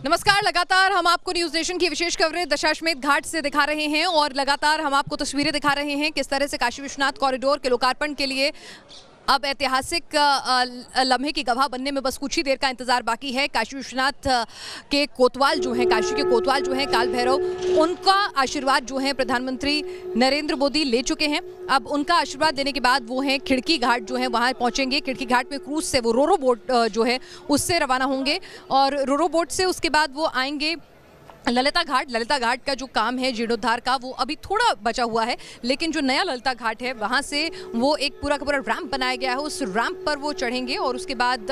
नमस्कार। लगातार हम आपको न्यूज नेशन की विशेष कवरेज दशाश्वमेध घाट से दिखा रहे हैं और लगातार हम आपको तस्वीरें दिखा रहे हैं किस तरह से काशी विश्वनाथ कॉरिडोर के लोकार्पण के लिए अब ऐतिहासिक लम्हे की गवाह बनने में बस कुछ ही देर का इंतजार बाकी है। काशी विश्वनाथ के कोतवाल जो हैं, काशी के कोतवाल जो हैं काल भैरव, उनका आशीर्वाद जो है प्रधानमंत्री नरेंद्र मोदी ले चुके हैं। अब उनका आशीर्वाद लेने के बाद वो हैं खिड़की घाट जो है वहाँ पहुँचेंगे। खिड़की घाट में क्रूज से वो रोरो बोट जो है उससे रवाना होंगे और रोरो बोट से उसके बाद वो आएंगे ललिता घाट। ललिता घाट का जो काम है जीर्णोद्धार का वो अभी थोड़ा बचा हुआ है, लेकिन जो नया ललिता घाट है वहाँ से वो एक पूरा का पूरा रैंप बनाया गया है, उस रैंप पर वो चढ़ेंगे और उसके बाद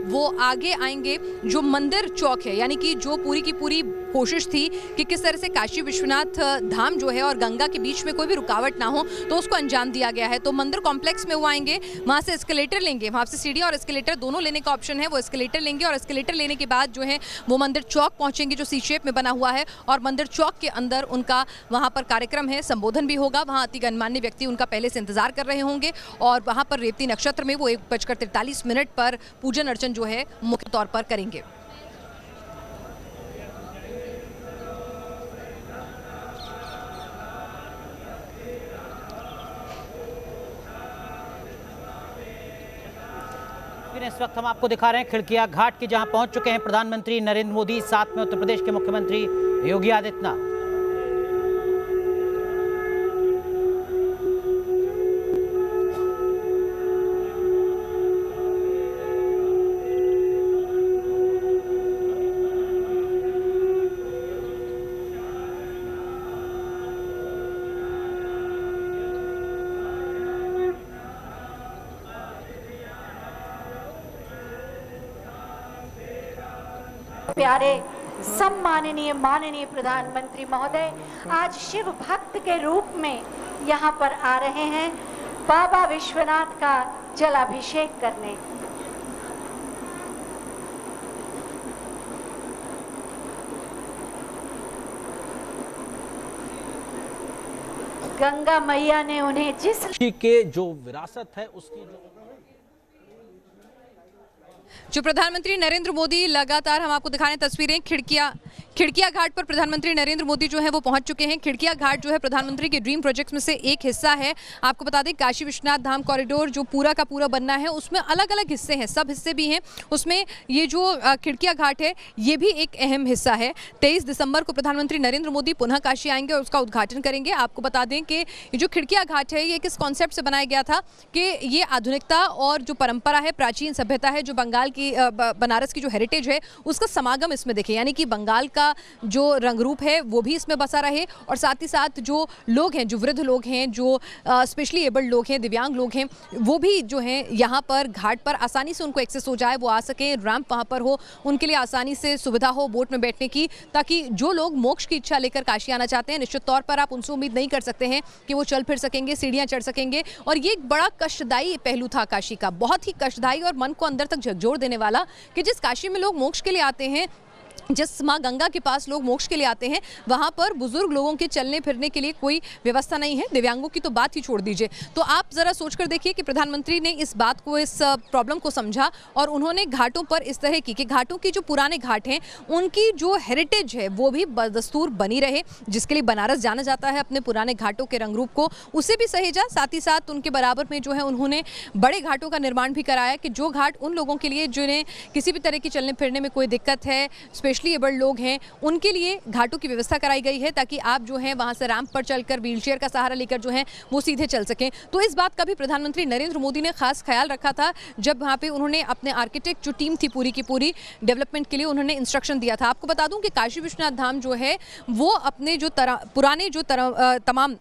वो आगे आएंगे। जो मंदिर चौक है, यानी कि जो पूरी की पूरी कोशिश थी कि किस तरह से काशी विश्वनाथ धाम जो है और गंगा के बीच में कोई भी रुकावट ना हो, तो उसको अंजाम दिया गया है। तो मंदिर कॉम्प्लेक्स में वो आएंगे, वहाँ से एस्केलेटर लेंगे, वहाँ से सीढ़ी और एस्केलेटर दोनों लेने का ऑप्शन है। वो एस्केलेटर लेंगे और एस्केलेटर लेने के बाद जो है वो मंदिर चौक पहुँचेंगे जो सी शेप में बना हुआ है और मंदिर चौक के अंदर उनका वहां पर कार्यक्रम है, संबोधन भी होगा। वहां अति गणमान्य व्यक्ति उनका पहले से इंतजार कर रहे होंगे और वहां पर रेवती नक्षत्र में वो 1:43 पर पूजन अर्चन जो है मुख्य तौर पर करेंगे। इस वक्त हम आपको दिखा रहे हैं खिड़किया घाट की, जहां पहुंच चुके हैं प्रधानमंत्री नरेंद्र मोदी, साथ में उत्तर प्रदेश के मुख्यमंत्री योगी आदित्यनाथ। प्यारे सम्माननीय माननीय प्रधानमंत्री महोदय आज शिव भक्त के रूप में यहाँ पर आ रहे हैं बाबा विश्वनाथ का जलाभिषेक करने। गंगा मैया ने उन्हें जिस के जो विरासत है उसकी जो प्रधानमंत्री नरेंद्र मोदी, लगातार हम आपको दिखा रहे हैं तस्वीरें खिड़किया घाट पर प्रधानमंत्री नरेंद्र मोदी जो है वो पहुंच चुके हैं। खिड़किया घाट जो है प्रधानमंत्री के ड्रीम प्रोजेक्ट्स में से एक हिस्सा है। आपको बता दें काशी विश्वनाथ धाम कॉरिडोर जो पूरा का पूरा बनना है उसमें अलग अलग हिस्से हैं, सब हिस्से भी हैं। उसमें ये जो खिड़किया घाट है ये भी एक अहम हिस्सा है। 23 दिसंबर को प्रधानमंत्री नरेंद्र मोदी पुनः काशी आएंगे और उसका उद्घाटन करेंगे। आपको बता दें कि ये जो खिड़किया घाट है ये किस कॉन्सेप्ट से बनाया गया था कि ये आधुनिकता और जो परंपरा है, प्राचीन सभ्यता है, जो बंगाल की बनारस की जो हेरिटेज है उसका समागम इसमें देखे, यानी कि बंगाल का जो रंग रूप है वो भी इसमें बसा रहे और साथ ही साथ जो लोग हैं, जो वृद्ध लोग हैं, जो स्पेशली एबल्ड लोग हैं, दिव्यांग लोग हैं, वो भी जो हैं यहाँ पर घाट पर आसानी से उनको एक्सेस हो जाए, वो आ सकें, रैंप वहाँ पर हो, उनके लिए आसानी से सुविधा हो बोट में बैठने की, ताकि जो लोग मोक्ष की इच्छा लेकर काशी आना चाहते हैं निश्चित तौर पर आप उनसे उम्मीद नहीं कर सकते हैं कि वो चल फिर सकेंगे, सीढ़ियाँ चढ़ सकेंगे। और ये एक बड़ा कष्टदायी पहलू था काशी का, बहुत ही कष्टदायी और मन को अंदर तक झकझोर देने वाला कि जिस काशी में लोग मोक्ष के लिए आते हैं, जिस माँ गंगा के पास लोग मोक्ष के लिए आते हैं, वहाँ पर बुजुर्ग लोगों के चलने फिरने के लिए कोई व्यवस्था नहीं है, दिव्यांगों की तो बात ही छोड़ दीजिए। तो आप ज़रा सोचकर देखिए कि प्रधानमंत्री ने इस बात को, इस प्रॉब्लम को समझा और उन्होंने घाटों पर इस तरह की घाटों की जो पुराने घाट हैं उनकी जो हेरिटेज है वो भी बदस्तूर बनी रहे, जिसके लिए बनारस जाना जाता है अपने पुराने घाटों के रंग रूप को, उसे भी सहेजा। साथ ही साथ उनके बराबर में जो है उन्होंने बड़े घाटों का निर्माण भी कराया कि जो घाट उन लोगों के लिए जिन्हें किसी भी तरह की चलने फिरने में कोई दिक्कत है, स्पेशली एबल्ड लोग हैं, उनके लिए घाटों की व्यवस्था कराई गई है ताकि आप जो है वहां से रैंप पर चलकर व्हीलचेयर का सहारा लेकर जो है वो सीधे चल सकें। तो इस बात का भी प्रधानमंत्री नरेंद्र मोदी ने खास ख्याल रखा था जब वहां पे उन्होंने अपने आर्किटेक्ट जो टीम थी पूरी की पूरी डेवलपमेंट के लिए उन्होंने इंस्ट्रक्शन दिया था। आपको बता दूं कि काशी विश्वनाथ धाम जो है वो अपने जो पुराने जो तमाम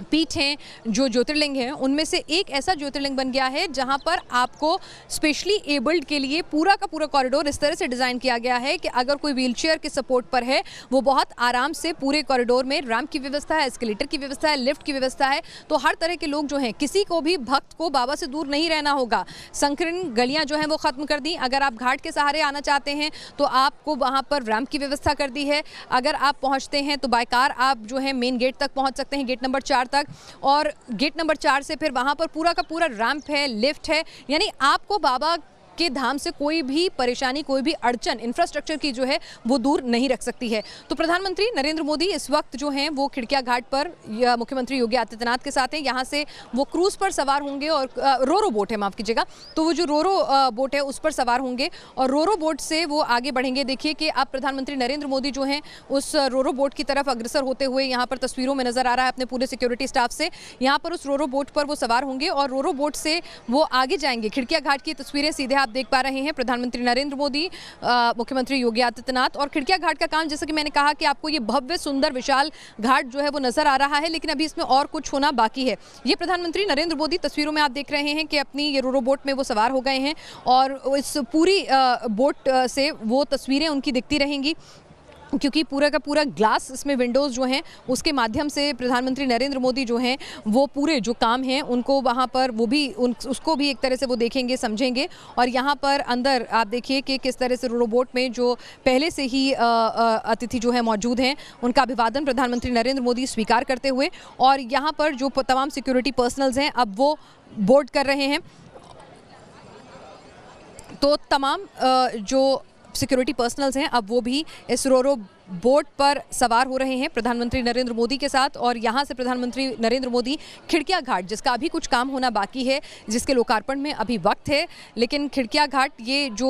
पीठ हैं, जो ज्योतिर्लिंग हैं, उनमें से एक ऐसा ज्योतिर्लिंग बन गया है जहां पर आपको स्पेशली एबल्ड के लिए पूरा का पूरा कॉरिडोर इस तरह से डिज़ाइन किया गया है कि अगर कोई व्हीलचेयर के सपोर्ट पर है वो बहुत आराम से पूरे कॉरिडोर में रैंप की व्यवस्था है, एस्केलेटर की व्यवस्था है, लिफ्ट की व्यवस्था है। तो हर तरह के लोग जो हैं, किसी को भी भक्त को बाबा से दूर नहीं रहना होगा। संकीर्ण गलियाँ जो हैं वो ख़त्म कर दी। अगर आप घाट के सहारे आना चाहते हैं तो आपको वहाँ पर रैंप की व्यवस्था कर दी है। अगर आप पहुँचते हैं तो बाय कार आप जो है मेन गेट तक पहुँच सकते हैं, गेट नंबर 4 तक, और गेट नंबर 4 से फिर वहाँ पर पूरा का पूरा रैंप है, लिफ्ट है, यानी आपको बाबा के धाम से कोई भी परेशानी, कोई भी अड़चन इंफ्रास्ट्रक्चर की जो है वो दूर नहीं रख सकती है। तो प्रधानमंत्री नरेंद्र मोदी इस वक्त जो हैं वो खिड़किया घाट पर मुख्यमंत्री योगी आदित्यनाथ के साथ हैं। यहाँ से वो क्रूज पर सवार होंगे और रोरो बोट है, माफ कीजिएगा, तो वो जो रोरो बोट है उस पर सवार होंगे और रोरो बोट से वो आगे बढ़ेंगे। देखिए कि अब प्रधानमंत्री नरेंद्र मोदी जो हैं उस रोरो बोट की तरफ अग्रसर होते हुए यहाँ पर तस्वीरों में नजर आ रहा है अपने पूरे सिक्योरिटी स्टाफ से। यहाँ पर उस रोरो बोट पर वो सवार होंगे और रोरो बोट से वो आगे जाएंगे। खिड़किया घाट की तस्वीरें सीधे आप देख पा रहे हैं, प्रधानमंत्री नरेंद्र मोदी, मुख्यमंत्री योगी आदित्यनाथ। और खिड़किया घाट का काम, जैसा कि मैंने कहा कि आपको ये भव्य सुंदर विशाल घाट जो है वो नजर आ रहा है, लेकिन अभी इसमें और कुछ होना बाकी है। ये प्रधानमंत्री नरेंद्र मोदी तस्वीरों में आप देख रहे हैं कि अपनी ये रोरो बोट में वो सवार हो गए हैं और इस पूरी बोट से वो तस्वीरें उनकी दिखती रहेंगी, क्योंकि पूरा का पूरा ग्लास इसमें विंडोज़ जो हैं उसके माध्यम से प्रधानमंत्री नरेंद्र मोदी जो हैं वो पूरे जो काम हैं उनको वहाँ पर वो भी उसको भी एक तरह से वो देखेंगे, समझेंगे। और यहाँ पर अंदर आप देखिए कि किस तरह से रोरो बोट में जो पहले से ही अतिथि जो है मौजूद हैं उनका अभिवादन प्रधानमंत्री नरेंद्र मोदी स्वीकार करते हुए, और यहाँ पर जो तमाम सिक्योरिटी पर्सनल्स हैं अब वो बोर्ड कर रहे हैं। तो तमाम जो सिक्योरिटी पर्सनल्स हैं अब वो भी इस रोरो बोट पर सवार हो रहे हैं प्रधानमंत्री नरेंद्र मोदी के साथ। और यहाँ से प्रधानमंत्री नरेंद्र मोदी खिड़किया घाट, जिसका अभी कुछ काम होना बाकी है, जिसके लोकार्पण में अभी वक्त है, लेकिन खिड़किया घाट ये जो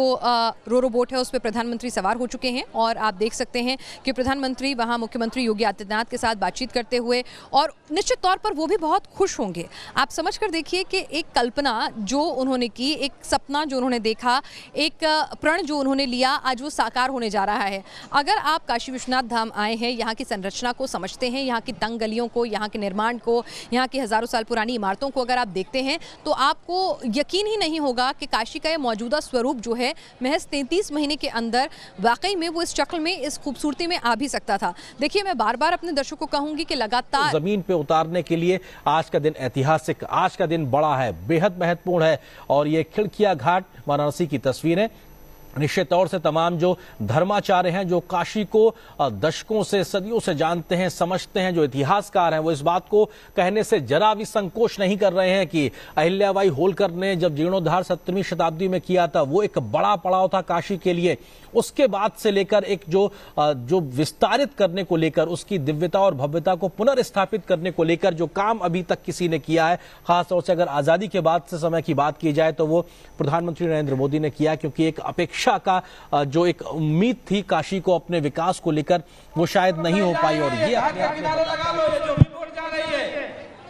रोरो बोट है उस पर प्रधानमंत्री सवार हो चुके हैं। और आप देख सकते हैं कि प्रधानमंत्री वहाँ मुख्यमंत्री योगी आदित्यनाथ के साथ बातचीत करते हुए, और निश्चित तौर पर वो भी बहुत खुश होंगे। आप समझ कर देखिए कि एक कल्पना जो उन्होंने की, एक सपना जो उन्होंने देखा, एक प्रण जो उन्होंने लिया, आज वो साकार होने जा रहा है। अगर आप काशी विश्वनाथ धाम आए हैं, यहाँ की संरचना को समझते हैं, यहाँ की तंग गलियों को, यहाँ के निर्माण को, यहाँ की हजारों साल पुरानी इमारतों को अगर आप देखते हैं तो आपको यकीन ही नहीं होगा कि काशी का ये मौजूदा स्वरूप जो है महज 33 महीने के अंदर वाकई में वो इस शक्ल में, इस खूबसूरती में आ भी सकता था। देखिए, मैं बार बार अपने दर्शकों को कहूंगी कि लगातार जमीन पे उतारने के लिए आज का दिन ऐतिहासिक, आज का दिन बड़ा है, बेहद महत्वपूर्ण है। और ये खिड़किया घाट वाराणसी की तस्वीरें निश्चित तौर से तमाम जो धर्माचार्य हैं, जो काशी को दशकों से, सदियों से जानते हैं, समझते हैं, जो इतिहासकार हैं, वो इस बात को कहने से जरा भी संकोच नहीं कर रहे हैं कि अहिल्याबाई होलकर ने जब जीर्णोद्धार 17वीं शताब्दी में किया था वो एक बड़ा पड़ाव था काशी के लिए। उसके बाद से लेकर एक जो विस्तारित करने को लेकर, उसकी दिव्यता और भव्यता को पुनर्स्थापित करने को लेकर जो काम अभी तक किसी ने किया है, खासतौर से अगर आजादी के बाद से समय की बात की जाए तो वो प्रधानमंत्री नरेंद्र मोदी ने किया, क्योंकि एक अपेक्षा का जो एक उम्मीद थी काशी को अपने विकास को लेकर, वो शायद नहीं हो पाई। और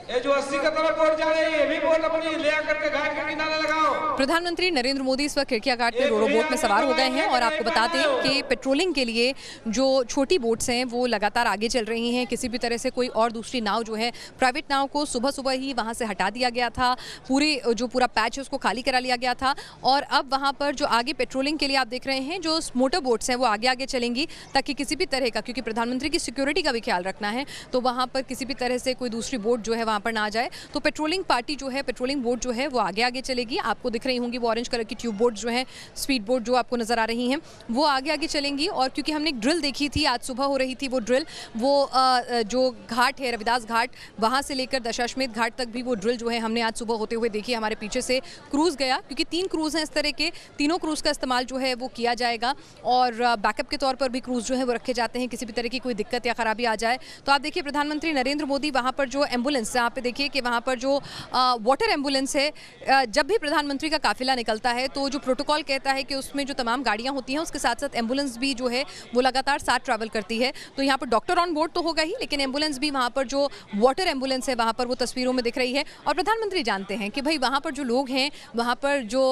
ये जो 80 का तरफ बोर्ड जा रही है, भी बोर्ड अपनी ले करके घाट के किनारे लगाओ। प्रधानमंत्री नरेंद्र मोदी इस वक्त खिड़किया घाट पे रोरो बोट में सवार हो गए हैं। और आपको बता दें कि पेट्रोलिंग के लिए जो छोटी बोट्स हैं वो लगातार आगे चल रही हैं। किसी भी तरह से कोई और दूसरी नाव जो है, प्राइवेट नाव को सुबह सुबह ही वहाँ से हटा दिया गया था, पूरा पैच है उसको खाली करा लिया गया था। और अब वहाँ पर जो आगे पेट्रोलिंग के लिए आप देख रहे हैं जो मोटर बोट्स हैं वो आगे आगे चलेंगी, ताकि किसी भी तरह का, क्योंकि प्रधानमंत्री की सिक्योरिटी का भी ख्याल रखना है, तो वहाँ पर किसी भी तरह से कोई दूसरी बोट जो है वहाँ पर ना आ जाए। तो पेट्रोलिंग पार्टी जो है, पेट्रोलिंग बोट जो है वो आगे आगे चलेगी। आपको दिख रही होंगी वो ऑरेंज कलर की ट्यूब बोट जो है, स्पीड बोट जो आपको नजर आ रही हैं, वो आगे आगे चलेंगी। और क्योंकि हमने एक ड्रिल देखी थी, आज सुबह हो रही थी वो ड्रिल, वो जो घाट है रविदास घाट, वहाँ से लेकर दशाश्वमेध घाट तक भी वो ड्रिल जो है हमने आज सुबह होते हुए देखी। हमारे पीछे से क्रूज़ गया, क्योंकि 3 क्रूज़ हैं इस तरह के, तीनों क्रूज़ का इस्तेमाल जो है वो किया जाएगा। और बैकअप के तौर पर भी क्रूज़ जो है वो रखे जाते हैं, किसी भी तरह की कोई दिक्कत या खराबी आ जाए। तो आप देखिए प्रधानमंत्री नरेंद्र मोदी वहाँ पर जो एम्बुलेंस, यहाँ पे देखिए कि वहाँ पर जो वाटर एम्बुलेंस है, जब भी प्रधानमंत्री का काफिला निकलता है तो जो प्रोटोकॉल कहता है कि उसमें जो तमाम गाड़ियां होती हैं उसके साथ साथ एम्बुलेंस भी जो है वो लगातार साथ ट्रैवल करती है। तो यहाँ पर डॉक्टर ऑन बोर्ड तो होगा ही, लेकिन एम्बुलेंस भी, वहाँ पर जो वाटर एम्बुलेंस है वहाँ पर वो तस्वीरों में दिख रही है। और प्रधानमंत्री जानते हैं कि भाई वहाँ पर जो लोग हैं, वहाँ पर जो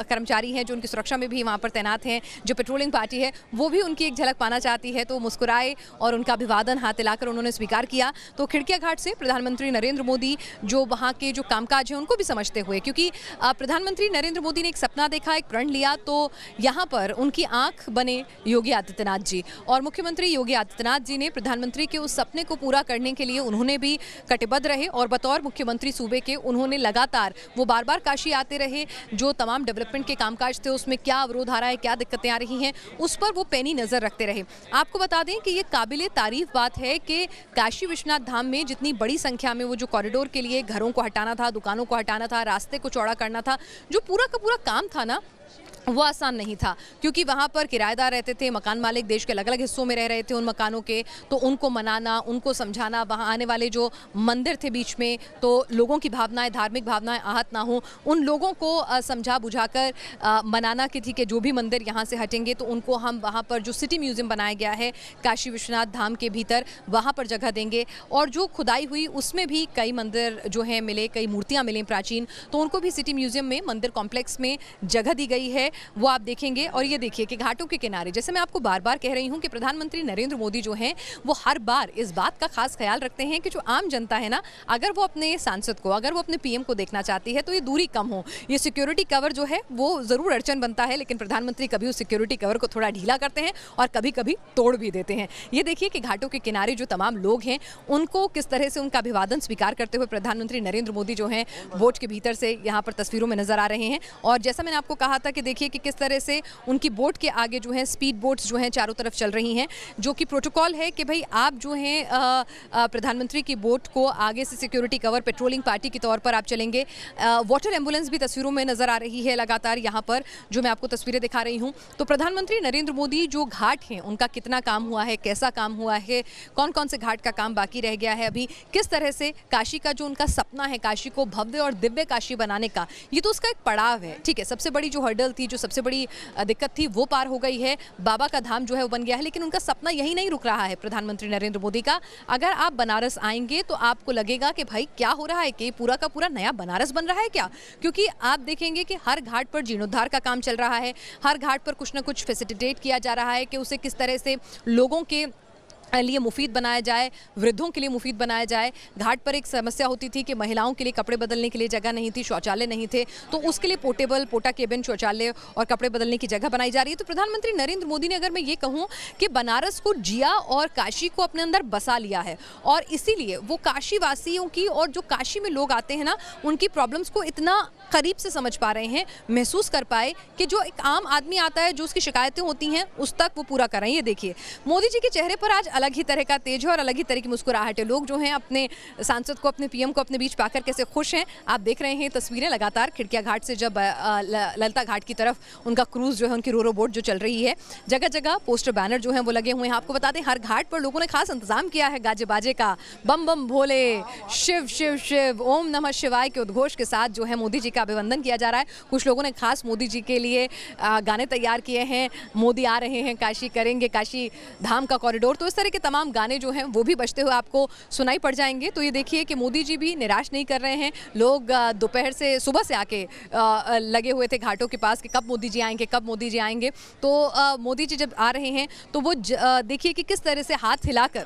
कर्मचारी हैं जो उनकी सुरक्षा में भी वहाँ पर तैनात हैं, जो पेट्रोलिंग पार्टी है वो भी उनकी एक झलक पाना चाहती है, तो मुस्कुराए और उनका अभिवादन हाथ हिलाकर उन्होंने स्वीकार किया। तो खिड़किया घाट से प्रधानमंत्री नरेंद्र मोदी जो वहाँ के जो कामकाज है उनको भी समझते हुए, क्योंकि प्रधानमंत्री नरेंद्र मोदी ने एक सपना देखा, एक प्रण लिया, तो यहाँ पर उनकी आंख बने योगी आदित्यनाथ जी। और मुख्यमंत्री योगी आदित्यनाथ जी ने प्रधानमंत्री के उस सपने को पूरा करने के लिए उन्होंने भी कटिबद्ध रहे। और बतौर मुख्यमंत्री सूबे के उन्होंने लगातार, वो बार बार काशी आते रहे, जो तमाम डेवलपमेंट के कामकाज थे उसमें क्या अवरोध आ रहा है, क्या दिक्कतें आ रही हैं, उस पर वो पैनी नजर रखते रहे। आपको बता दें कि ये काबिले तारीफ बात है कि काशी विश्वनाथ धाम में जितनी बड़ी संख्या में वो जो कॉरिडोर के लिए घरों को हटाना था, दुकानों को हटाना था, रास्ते को चौड़ा करना था, जो पूरा का पूरा काम था ना, वो आसान नहीं था, क्योंकि वहाँ पर किराएदार रहते थे, मकान मालिक देश के अलग अलग हिस्सों में रह रहे थे उन मकानों के, तो उनको मनाना, उनको समझाना, वहाँ आने वाले जो मंदिर थे बीच में, तो लोगों की भावनाएं, धार्मिक भावनाएं आहत ना हो, उन लोगों को समझा बुझाकर मनाना कि ठीक है, जो भी मंदिर यहाँ से हटेंगे तो उनको हम वहाँ पर जो सिटी म्यूजियम बनाया गया है काशी विश्वनाथ धाम के भीतर, वहाँ पर जगह देंगे। और जो खुदाई हुई उसमें भी कई मंदिर जो हैं मिले, कई मूर्तियाँ मिली प्राचीन, तो उनको भी सिटी म्यूजियम में, मंदिर कॉम्प्लेक्स में जगह दी गई है, वो आप देखेंगे। और ये देखिए कि घाटों के किनारे, जैसे मैं आपको बार बार कह रही हूँ कि प्रधानमंत्री नरेंद्र मोदी जो हैं वो हर बार इस बात का खास ख्याल रखते हैं कि जो आम जनता है ना, अगर वो अपने सांसद को, अगर वो अपने पीएम को देखना चाहती है तो ये दूरी कम हो, ये सिक्योरिटी कवर जो है वो ज़रूर अड़चन बनता है, लेकिन प्रधानमंत्री कभी उस सिक्योरिटी कवर को थोड़ा ढीला करते हैं और कभी कभी तोड़ भी देते हैं। ये देखिए कि घाटों के किनारे जो तमाम लोग हैं उनको किस तरह से उनका अभिवादन स्वीकार करते हुए प्रधानमंत्री नरेंद्र मोदी जो हैं बोट के भीतर से यहाँ पर तस्वीरों में नजर आ रहे हैं। और जैसा मैंने आपको कहा था कि देखिए कि किस तरह से उनकी बोट के आगे जो है स्पीड बोट्स जो हैं चारों तरफ चल रही हैं, जो कि प्रोटोकॉल है कि भाई आप जो हैं प्रधानमंत्री की बोट को आगे से सिक्योरिटी कवर, पेट्रोलिंग पार्टी के तौर पर आप चलेंगे। वाटर एम्बुलेंस भी तस्वीरों में नजर आ रही है लगातार यहाँ पर, जो मैं आपको तस्वीरें दिखा रही हूँ। तो प्रधानमंत्री नरेंद्र मोदी जो घाट हैं उनका कितना काम हुआ है, कैसा काम हुआ है, कौन कौन से घाट का काम बाकी रह गया है अभी, किस तरह से काशी का जो उनका सपना है, काशी को भव्य और दिव्य काशी बनाने का, ये तो उसका एक पड़ाव है। ठीक है, सबसे बड़ी जो हर्डल थी, जो सबसे बड़ी दिक्कत थी वो पार हो गई है, बाबा का धाम जो है वो बन गया है, लेकिन उनका सपना यही नहीं रुक रहा है प्रधानमंत्री नरेंद्र मोदी का। अगर आप बनारस आएंगे तो आपको लगेगा कि भाई क्या हो रहा है, कि पूरा का पूरा नया बनारस बन रहा है क्या, क्योंकि आप देखेंगे कि हर घाट पर जीर्णोद्धार का काम चल रहा है, हर घाट पर कुछ ना कुछ फैसिलिटेट किया जा रहा है कि उसे किस तरह से लोगों के लिए मुफीद बनाया जाए, वृद्धों के लिए मुफीद बनाया जाए। घाट पर एक समस्या होती थी कि महिलाओं के लिए कपड़े बदलने के लिए जगह नहीं थी, शौचालय नहीं थे, तो उसके लिए पोर्टेबल पोटा केबिन शौचालय और कपड़े बदलने की जगह बनाई जा रही है। तो प्रधानमंत्री नरेंद्र मोदी ने, अगर मैं ये कहूँ कि बनारस को जिया और काशी को अपने अंदर बसा लिया है, और इसीलिए वो काशी वासियों की और जो काशी में लोग आते हैं ना, उनकी प्रॉब्लम्स को इतना करीब से समझ पा रहे हैं, महसूस कर पाए कि जो एक आम आदमी आता है, जो उसकी शिकायतें होती हैं, उस तक वो पूरा कर रहे हैं। ये देखिए मोदी जी के चेहरे पर आज अलग ही तरह का तेज है और अलग ही तरह की मुस्कुराहट है। लोग जो हैं अपने सांसद को, अपने पीएम को अपने बीच पाकर कैसे खुश हैं। आप देख रहे हैं तस्वीरें लगातार खिड़किया घाट से जब ललिता घाट की तरफ उनका क्रूज जो है, उनकी रोरो बोट जो चल रही है, जगह जगह पोस्टर बैनर जो हैं वो लगे हुए हैं। आपको बता दें हर घाट पर लोगों ने खास इंतजाम किया है गाजे बाजे का, बम बम भोले, शिव शिव शिव, ओम नमः शिवाय के उद्घोष के साथ जो है मोदी जी का अभिवंदन किया जा रहा है। कुछ लोगों ने खास मोदी जी के लिए गाने तैयार किए हैं, मोदी आ रहे हैं, काशी करेंगे, काशी धाम का कॉरिडोर, तो इस तरह के तमाम गाने जो हैं वो भी बजते हुए आपको सुनाई पड़ जाएंगे। तो ये देखिए कि मोदी जी भी निराश नहीं कर रहे हैं। लोग दोपहर से, सुबह से आके लगे हुए थे घाटों के पास कि कब मोदी जी आएंगे, कब मोदी जी आएंगे। तो मोदी जी जब आ रहे हैं तो वो देखिए कि किस तरह से हाथ हिलाकर,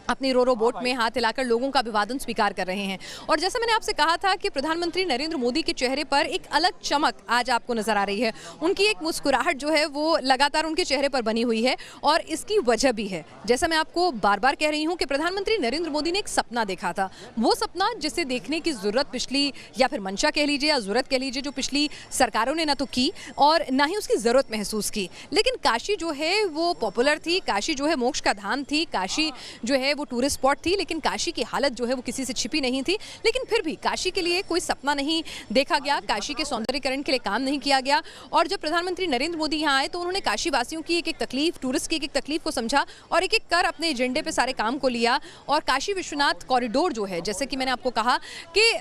अपनी रोरो बोट में हाथ हिलाकर लोगों का अभिवादन स्वीकार कर रहे हैं। और जैसा मैंने आपसे कहा था कि प्रधानमंत्री नरेंद्र मोदी के चेहरे पर एक अलग चमक आज आपको नजर आ रही है, उनकी एक मुस्कुराहट जो है वो लगातार उनके चेहरे पर बनी हुई है, और इसकी वजह भी है। जैसा मैं आपको बार बार कह रही हूँ कि प्रधानमंत्री नरेंद्र मोदी ने एक सपना देखा था, वो सपना जिसे देखने की जरूरत पिछली, या फिर मंशा कह लीजिए या जरूरत कह लीजिए, जो पिछली सरकारों ने ना तो की और ना ही उसकी जरूरत महसूस की। लेकिन काशी जो है वो पॉपुलर थी, काशी जो है मोक्ष का धाम थी, काशी जो है वो टूरिस्ट स्पॉट थी, लेकिन काशी की हालत जो है वो किसी से छिपी नहीं थी। लेकिन फिर भी काशी के लिए कोई सपना नहीं देखा गया, काशी के सौंदर्यीकरण के लिए काम नहीं किया गया। और जब प्रधानमंत्री नरेंद्र मोदी यहाँ आए तो उन्होंने काशी वासियों की एक एक तकलीफ, टूरिस्ट की एक एक तकलीफ को समझा और एक एक कर अपने एजेंडे पे सारे काम को लिया। और काशी विश्वनाथ कॉरिडोर जो है, जैसे कि मैंने आपको कहा कि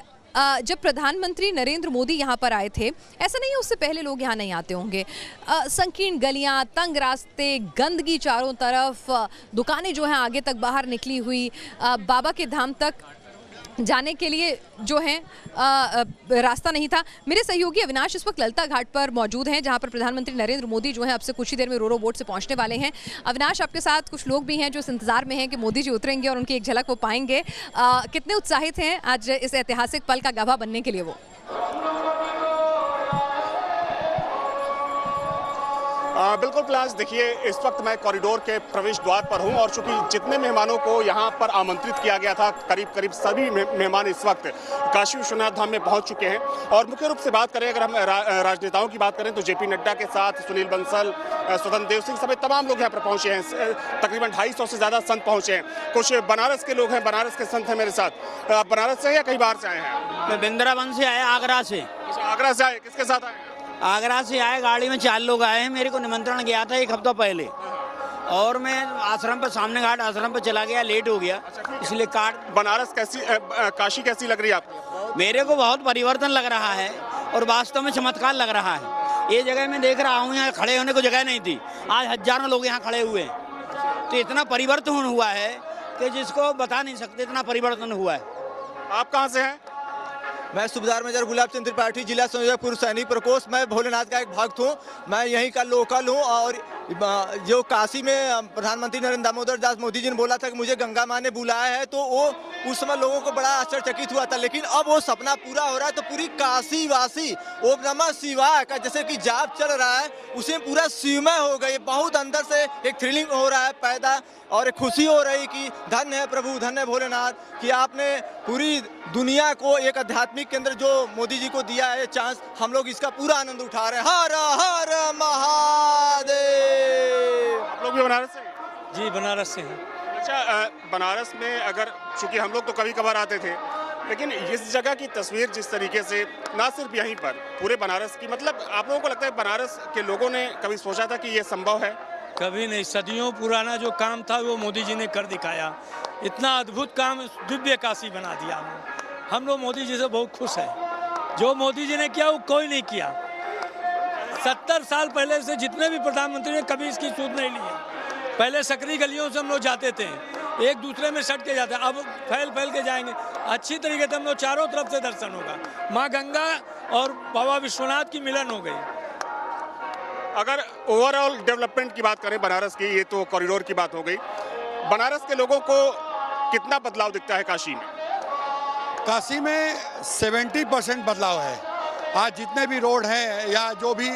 जब प्रधानमंत्री नरेंद्र मोदी यहाँ पर आए थे, ऐसा नहीं है उससे पहले लोग यहाँ नहीं आते होंगे। संकीर्ण गलियाँ, तंग रास्ते, गंदगी चारों तरफ, दुकानें जो हैं आगे तक बाहर निकली हुई, बाबा के धाम तक जाने के लिए जो है रास्ता नहीं था। मेरे सहयोगी अविनाश इस वक्त ललिता घाट पर मौजूद हैं, जहां पर प्रधानमंत्री नरेंद्र मोदी जो है अब से कुछ ही देर में रोरो बोट से पहुंचने वाले हैं। अविनाश, आपके साथ कुछ लोग भी हैं जो इस इंतजार में हैं कि मोदी जी उतरेंगे और उनकी एक झलक वो पाएंगे। कितने उत्साहित हैं आज इस ऐतिहासिक पल का गवाह बनने के लिए वो? बिल्कुल प्लास, देखिए इस वक्त मैं कॉरिडोर के प्रवेश द्वार पर हूं और चूंकि जितने मेहमानों को यहां पर आमंत्रित किया गया था, करीब करीब सभी मेहमान इस वक्त काशी विश्वनाथ धाम में पहुंच चुके हैं। और मुख्य रूप से बात करें, अगर हम राजनेताओं की बात करें तो जेपी नड्डा के साथ सुनील बंसल, स्वतंत्र देव सिंह समेत तमाम लोग यहाँ पर पहुंचे हैं। तकरीबन 250 से ज़्यादा संत पहुंचे हैं। कुछ बनारस के लोग हैं, बनारस के संत हैं मेरे साथ। आप बनारस से या कई बार से आए हैं? मैं वृंदावन से आया, आगरा से। आगरा से आए, किसके साथ आए? आगरा से आए, गाड़ी में 4 लोग आए हैं। मेरे को निमंत्रण गया था 1 हफ्ता पहले और मैं आश्रम पे, सामने घाट आश्रम पे चला गया, लेट हो गया, इसलिए कार्ड। बनारस कैसी, काशी कैसी लग रही है आपको? मेरे को बहुत परिवर्तन लग रहा है और वास्तव में चमत्कार लग रहा है। ये जगह मैं देख रहा हूँ, यहाँ खड़े होने को जगह नहीं थी, आज हजारों लोग यहाँ खड़े हुए हैं। तो इतना परिवर्तन हुआ है कि जिसको बता नहीं सकते, इतना परिवर्तन हुआ है। आप कहाँ से हैं? मैं सूबेदार मेजर गुलाब चंद त्रिपाठी, जिला संयोजक पूर्व सैनिक प्रकोष्ठ। मैं भोलेनाथ का एक भक्त हूँ, मैं यहीं का लोकल हूँ। और जो काशी में प्रधानमंत्री नरेंद्र दामोदर दास मोदी जी ने बोला था कि मुझे गंगा माँ ने बुलाया है, तो वो उस समय लोगों को बड़ा आश्चर्यचकित हुआ था। लेकिन अब वो सपना पूरा हो रहा है, तो पूरी काशी वासी ओम नमः शिवाय का जैसे कि जाप चल रहा है, उसे पूरा शिवमय हो गई। बहुत अंदर से एक थ्रिलिंग हो रहा है पैदा, और एक खुशी हो रही कि धन्य है प्रभु, धन्य है भोलेनाथ कि आपने पूरी दुनिया को एक आध्यात्मिक केंद्र जो मोदी जी को दिया है चांस, हम लोग इसका पूरा आनंद उठा रहे हैं। हर हर महादेव। आप लोग भी बनारस से? जी, बनारस से हैं। अच्छा, बनारस में अगर, चूंकि हम लोग तो कभी कभार आते थे, लेकिन इस जगह की तस्वीर जिस तरीके से, ना सिर्फ यहीं पर, पूरे बनारस की, मतलब आप लोगों को लगता है बनारस के लोगों ने कभी सोचा था कि ये संभव है? कभी नहीं। सदियों पुराना जो काम था वो मोदी जी ने कर दिखाया। इतना अद्भुत काम, दिव्य काशी बना दिया। हम लोग मोदी जी से बहुत खुश हैं। जो मोदी जी ने किया वो कोई नहीं किया। 70 साल पहले से जितने भी प्रधानमंत्री ने कभी इसकी सूद नहीं ली है। पहले सकरी गलियों से हम लोग जाते थे, एक दूसरे में सट के जाते, अब फैल फैल के जाएंगे। अच्छी तरीके से हम लोग चारों तरफ से दर्शन होगा। माँ गंगा और बाबा विश्वनाथ की मिलन हो गई। अगर ओवरऑल डेवलपमेंट की बात करें बनारस की, ये तो कॉरिडोर की बात हो गई, बनारस के लोगों को कितना बदलाव दिखता है काशी में? काशी में 70% बदलाव है। आज जितने भी रोड हैं या जो भी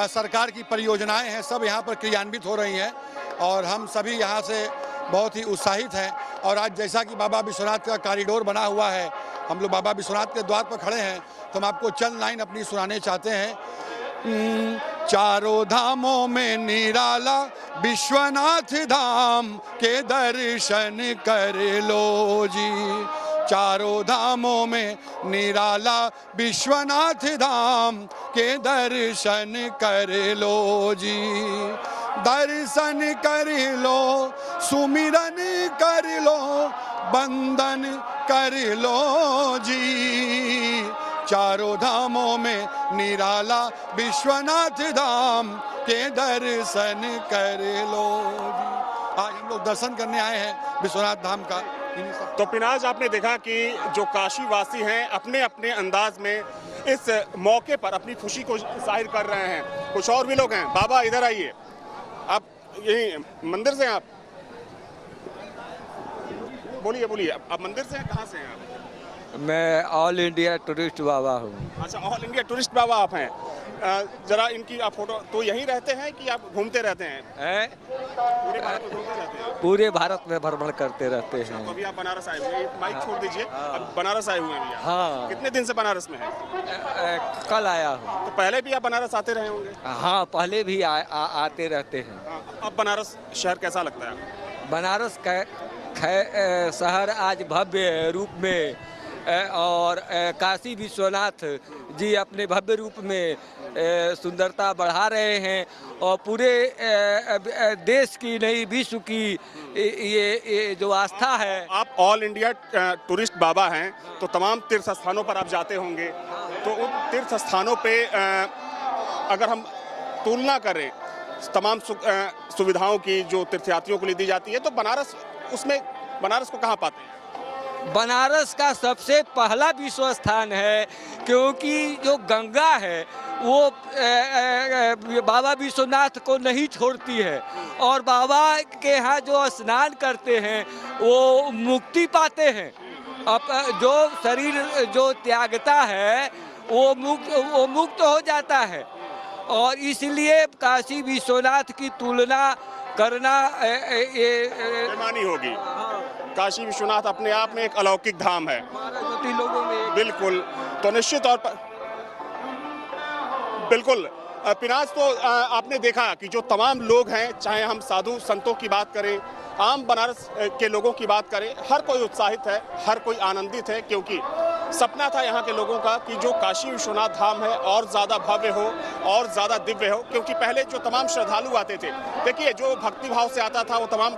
सरकार की परियोजनाएं हैं, सब यहाँ पर क्रियान्वित हो रही हैं और हम सभी यहाँ से बहुत ही उत्साहित हैं। और आज जैसा कि बाबा विश्वनाथ का कॉरिडोर बना हुआ है, हम लोग बाबा विश्वनाथ के द्वार पर खड़े हैं, तो हम आपको चंद लाइन अपनी सुनाने चाहते हैं। चारों धामों में निराला विश्वनाथ धाम के दर्शन कर लो जी। चारों धामों में निराला विश्वनाथ धाम के दर्शन कर लो जी। दर्शन कर लो, सुमिरन कर लो, बंदन कर लो जी। चारों धामों में निराला विश्वनाथ धाम के दर्शन कर लो जी। आज हम लोग दर्शन करने आए हैं विश्वनाथ धाम का। तो पिनाज, आपने देखा कि जो काशी वासी हैं अपने अपने अंदाज में इस मौके पर अपनी खुशी को जाहिर कर रहे हैं। कुछ और भी लोग हैं। बाबा इधर आइए, आप यही मंदिर से हैं? आप बोलिए बोलिए, आप मंदिर से हैं? कहाँ से हैं आप? मैं ऑल इंडिया टूरिस्ट बाबा हूँ। अच्छा, ऑल इंडिया टूरिस्ट बाबा आप हैं। जरा इनकी आप फोटो, तो यहीं रहते हैं कि आप घूमते रहते हैं? पूरे भारत में घूमते रहते हैं? पूरे भारत में भ्रमण करते रहते हैं। तो अभी आप बनारस आए हुए हैं, माइक छोड़ दीजिए। अब बनारस आए हुए हैं? हाँ। कितने दिन से बनारस में हैं? कल आया हूँ। तो पहले भी आप बनारस आते रहे होंगे? हाँ, पहले भी आते रहते हैं। अब बनारस शहर कैसा लगता है? बनारस का शहर आज भव्य रूप में और काशी विश्वनाथ जी अपने भव्य रूप में सुंदरता बढ़ा रहे हैं और पूरे देश की नहीं, विश्व की ये जो आस्था है। आप ऑल इंडिया टूरिस्ट बाबा हैं, तो तमाम तीर्थ स्थानों पर आप जाते होंगे, तो उन तीर्थ स्थानों पे अगर हम तुलना करें तमाम सुविधाओं की जो तीर्थयात्रियों को ली दी जाती है, तो बनारस, उसमें बनारस को कहाँ पाते हैं? बनारस का सबसे पहला विश्व स्थान है, क्योंकि जो गंगा है वो बाबा विश्वनाथ को नहीं छोड़ती है और बाबा के यहाँ जो स्नान करते हैं वो मुक्ति पाते हैं। अब जो शरीर जो त्यागता है वो मुक्त हो जाता है और इसलिए काशी विश्वनाथ की तुलना करना ये बेईमानी होगी। काशी विश्वनाथ अपने आप में एक अलौकिक धाम है, लोगों में बिल्कुल। तो निश्चित तौर पर बिल्कुल पिनाज, तो आपने देखा कि जो तमाम लोग हैं, चाहे हम साधु संतों की बात करें, आम बनारस के लोगों की बात करें, हर कोई उत्साहित है, हर कोई आनंदित है, क्योंकि सपना था यहाँ के लोगों का कि जो काशी विश्वनाथ धाम है और ज़्यादा भव्य हो और ज़्यादा दिव्य हो। क्योंकि पहले जो तमाम श्रद्धालु आते थे, देखिए जो भक्ति भाव से आता था वो तमाम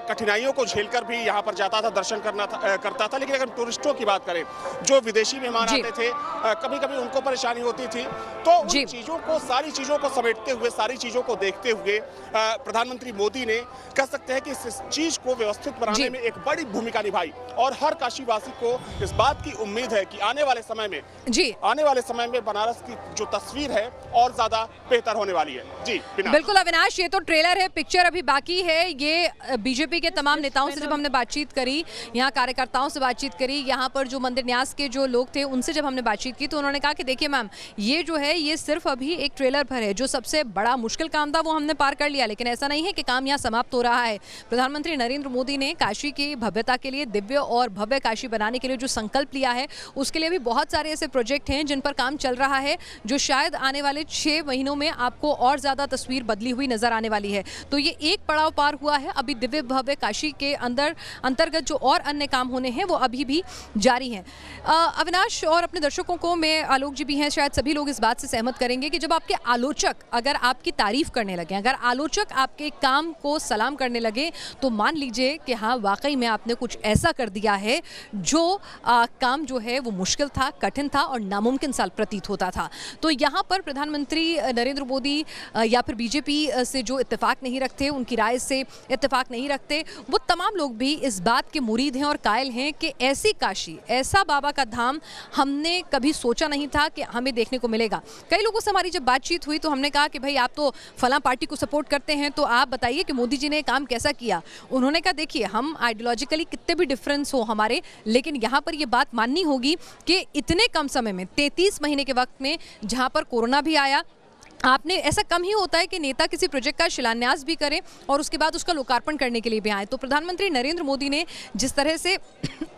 कठिनाइयों को झेलकर भी यहाँ पर जाता था, दर्शन करता था। लेकिन अगर टूरिस्टों की बात करें, जो विदेशी मेहमान आते थे, कभी कभी उनको परेशानी होती थी। तो उन चीज़ों को, सारी चीज़ों को समेटते हुए, सारी चीज़ों को देखते हुए प्रधानमंत्री मोदी ने, कह सकते हैं कि इस चीज़ को व्यवस्थित बनाने में एक बड़ी भूमिका निभाई। और हर काशीवासी को इस बात की उम्मीद है कि आने वाले समय में बनारस की जो तस्वीर है और ज्यादा बेहतर होने वाली है। जी बिल्कुल अविनाश, ये तो ट्रेलर है, पिक्चर अभी बाकी है। ये बीजेपी के तमाम नेताओं से जब हमने बातचीत करी, यहाँ कार्यकर्ताओं से बातचीत करी, यहाँ पर जो मंदिर न्यास के जो लोग थे उनसे जब हमने बातचीत की, तो उन्होंने कहा कि देखिए मैम, ये जो है ये सिर्फ अभी एक ट्रेलर पर है। जो सबसे बड़ा मुश्किल काम था वो हमने पार कर लिया, लेकिन ऐसा नहीं है कि काम यहाँ समाप्त हो रहा है। प्रधानमंत्री नरेंद्र मोदी ने काशी की भव्यता के लिए, दिव्य और भव्य काशी बनाने के लिए जो संकल्प लिया है, उसके लिए भी बहुत सारे ऐसे प्रोजेक्ट हैं जिन पर काम चल रहा है, जो शायद आने वाले 6 महीनों में आपको और ज़्यादा तस्वीर बदली हुई नजर आने वाली है। तो ये एक पड़ाव पार हुआ है, अभी दिव्य भव्य काशी के अंतर्गत जो और अन्य काम होने हैं वो अभी भी जारी हैं। अविनाश और अपने दर्शकों को, मैं, आलोक जी भी हैं, शायद सभी लोग इस बात से सहमत करेंगे कि जब आपके आलोचक अगर आपकी तारीफ करने लगे, अगर आलोचक आपके काम को सलाम करने लगे, तो मान लीजिए कि हाँ, वाकई में आपने कुछ ऐसा कर दिया है जो काम जो है वो मुश्किल था, कठिन था और नामुमकिन सा प्रतीत होता था। तो यहाँ पर प्रधानमंत्री नरेंद्र मोदी या फिर बीजेपी से जो इत्तेफाक नहीं रखते, उनकी राय से इत्तेफाक नहीं रखते, वो तमाम लोग भी इस बात के मुरीद हैं और कायल हैं कि ऐसी काशी, ऐसा बाबा का धाम हमने कभी सोचा नहीं था कि हमें देखने को मिलेगा। कई लोगों से हमारी जब बातचीत हुई तो हमने कहा कि भाई आप तो फलां पार्टी को सपोर्ट करते हैं, तो आप बताइए कि मोदी जी ने काम कैसा किया। उन्होंने कहा देखिए, हम आइडियोलॉजिकली कितने भी डिफरेंस हो हमारे, लेकिन यहाँ पर ये बात माननी होगी कि इतने कम समय में, 33 महीने के वक्त में, जहाँ पर कोरोना भी आया, आपने, ऐसा कम ही होता है कि नेता किसी प्रोजेक्ट का शिलान्यास भी करें और उसके बाद उसका लोकार्पण करने के लिए भी आए। तो प्रधानमंत्री नरेंद्र मोदी ने जिस तरह से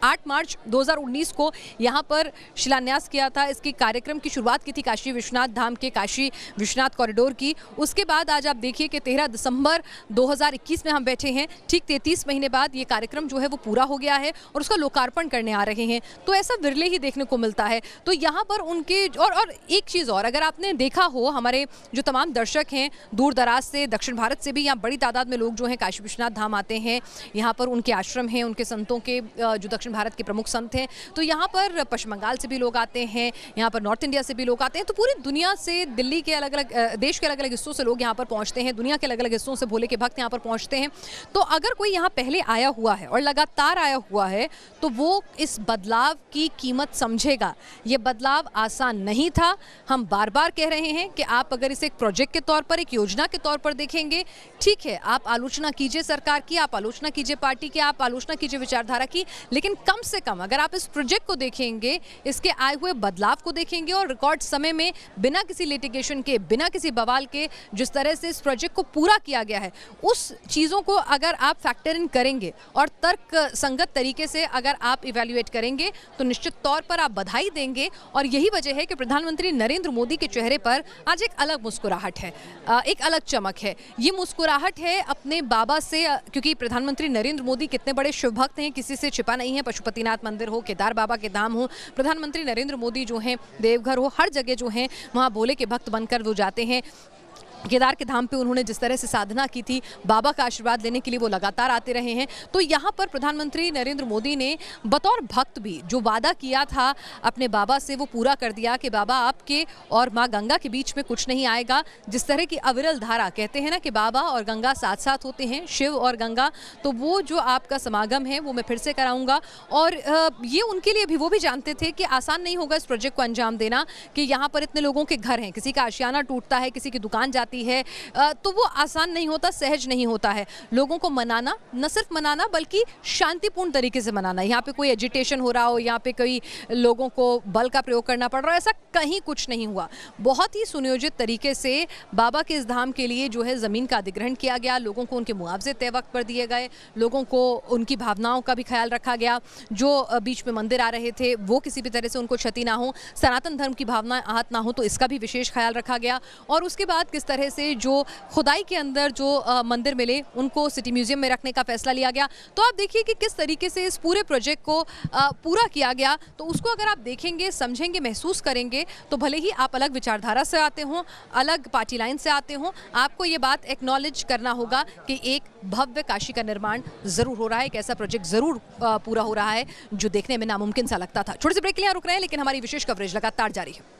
8 मार्च 2019 को यहाँ पर शिलान्यास किया था, इसकी कार्यक्रम की शुरुआत की थी काशी विश्वनाथ धाम के, काशी विश्वनाथ कॉरिडोर की। उसके बाद आज आप देखिए कि 13 दिसंबर 2021 में हम बैठे हैं, ठीक 33 महीने बाद ये कार्यक्रम जो है वो पूरा हो गया है और उसका लोकार्पण करने आ रहे हैं। तो ऐसा विरले ही देखने को मिलता है। तो यहाँ पर उनके और एक चीज़ और, अगर आपने देखा हो, हमारे जो तमाम दर्शक हैं दूर दराज से, दक्षिण भारत से भी यहाँ बड़ी तादाद में लोग जो हैं काशी विश्वनाथ धाम आते हैं। यहाँ पर उनके आश्रम हैं, उनके संतों के, जो दक्षिण भारत के प्रमुख संत हैं। तो यहाँ पर पश्चिम बंगाल से भी लोग आते हैं, यहाँ पर नॉर्थ इंडिया से भी लोग आते हैं। तो पूरी दुनिया से, दिल्ली के अलग अलग, देश के अलग अलग हिस्सों से लोग यहाँ पर पहुँचते हैं, दुनिया के अलग अलग हिस्सों से भोले के भक्त यहाँ पर पहुँचते हैं। तो अगर कोई यहाँ पहले आया हुआ है और लगातार आया हुआ है, तो वो इस बदलाव की कीमत समझेगा। ये बदलाव आसान नहीं था। हम बार बार कह रहे हैं कि आप अगर इसे एक प्रोजेक्ट के तौर पर, एक योजना के तौर पर देखेंगे, ठीक है, आप आलोचना कीजिए सरकार की, आप आलोचना कीजिए पार्टी की, आप आलोचना कीजिए विचारधारा की, लेकिन कम से कम अगर आप इस प्रोजेक्ट को देखेंगे, इसके आए हुए बदलाव को देखेंगे और रिकॉर्ड समय में बिना किसी लिटिगेशन के, बिना किसी बवाल के जिस तरह से इस प्रोजेक्ट को पूरा किया गया है, उस चीज़ों को अगर आप फैक्टर इन करेंगे और तर्क संगत तरीके से अगर आप इवैल्यूएट करेंगे, तो निश्चित तौर पर आप बधाई देंगे। और यही वजह है कि प्रधानमंत्री नरेंद्र मोदी के चेहरे पर आज एक अलग मुस्कुराहट है, एक अलग चमक है। ये मुस्कुराहट है अपने बाबा से, क्योंकि प्रधानमंत्री नरेंद्र मोदी कितने बड़े शिव भक्त हैं, किसी से छिपा नहीं है। पशुपतिनाथ मंदिर हो, केदार बाबा के धाम हो, प्रधानमंत्री नरेंद्र मोदी जो हैं, देवघर हो, हर जगह जो हैं वहाँ भोले के भक्त बनकर वो जाते हैं। केदार के धाम पे उन्होंने जिस तरह से साधना की थी, बाबा का आशीर्वाद लेने के लिए वो लगातार आते रहे हैं। तो यहाँ पर प्रधानमंत्री नरेंद्र मोदी ने बतौर भक्त भी जो वादा किया था अपने बाबा से, वो पूरा कर दिया कि बाबा आपके और माँ गंगा के बीच में कुछ नहीं आएगा। जिस तरह की अविरल धारा, कहते हैं ना कि बाबा और गंगा साथ साथ होते हैं, शिव और गंगा, तो वो जो आपका समागम है वो मैं फिर से कराऊंगा। और ये उनके लिए भी, वो भी जानते थे कि आसान नहीं होगा इस प्रोजेक्ट को अंजाम देना, कि यहाँ पर इतने लोगों के घर हैं, किसी का आशियाना टूटता है, किसी की दुकान जाती जाती है तो वो आसान नहीं होता, सहज नहीं होता है। लोगों को मनाना, न सिर्फ मनाना बल्कि शांतिपूर्ण तरीके से मनाना। यहाँ पे कोई एजिटेशन हो रहा हो, यहाँ पे कोई लोगों को बल का प्रयोग करना पड़ रहा हो, ऐसा कहीं कुछ नहीं हुआ। बहुत ही सुनियोजित तरीके से बाबा के इस धाम के लिए जो है ज़मीन का अधिग्रहण किया गया, लोगों को उनके मुआवजे तय वक्त पर दिए गए, लोगों को उनकी भावनाओं का भी ख्याल रखा गया। जो बीच में मंदिर आ रहे थे वो किसी भी तरह से उनको क्षति ना हो, सनातन धर्म की भावनाएं आहत ना हो, तो इसका भी विशेष ख्याल रखा गया। और उसके बाद किस तरह से जो खुदाई के अंदर जो मंदिर मिले उनको सिटी म्यूजियम में रखने का फैसला लिया गया। तो आप देखिए कि किस तरीके से इस पूरे प्रोजेक्ट को पूरा किया गया। तो उसको अगर आप देखेंगे, समझेंगे, महसूस करेंगे तो भले ही आप अलग विचारधारा से आते हों, अलग पार्टी लाइन से आते हों, आपको ये बात एक्नॉलेज करना होगा कि एक भव्य काशी का निर्माण जरूर हो रहा है, एक ऐसा प्रोजेक्ट जरूर पूरा हो रहा है जो देखने में नामुमकिन सा लगता था। छोटे से ब्रेक के लिए रुक रहे हैं, लेकिन हमारी विशेष कवरेज लगातार जारी है।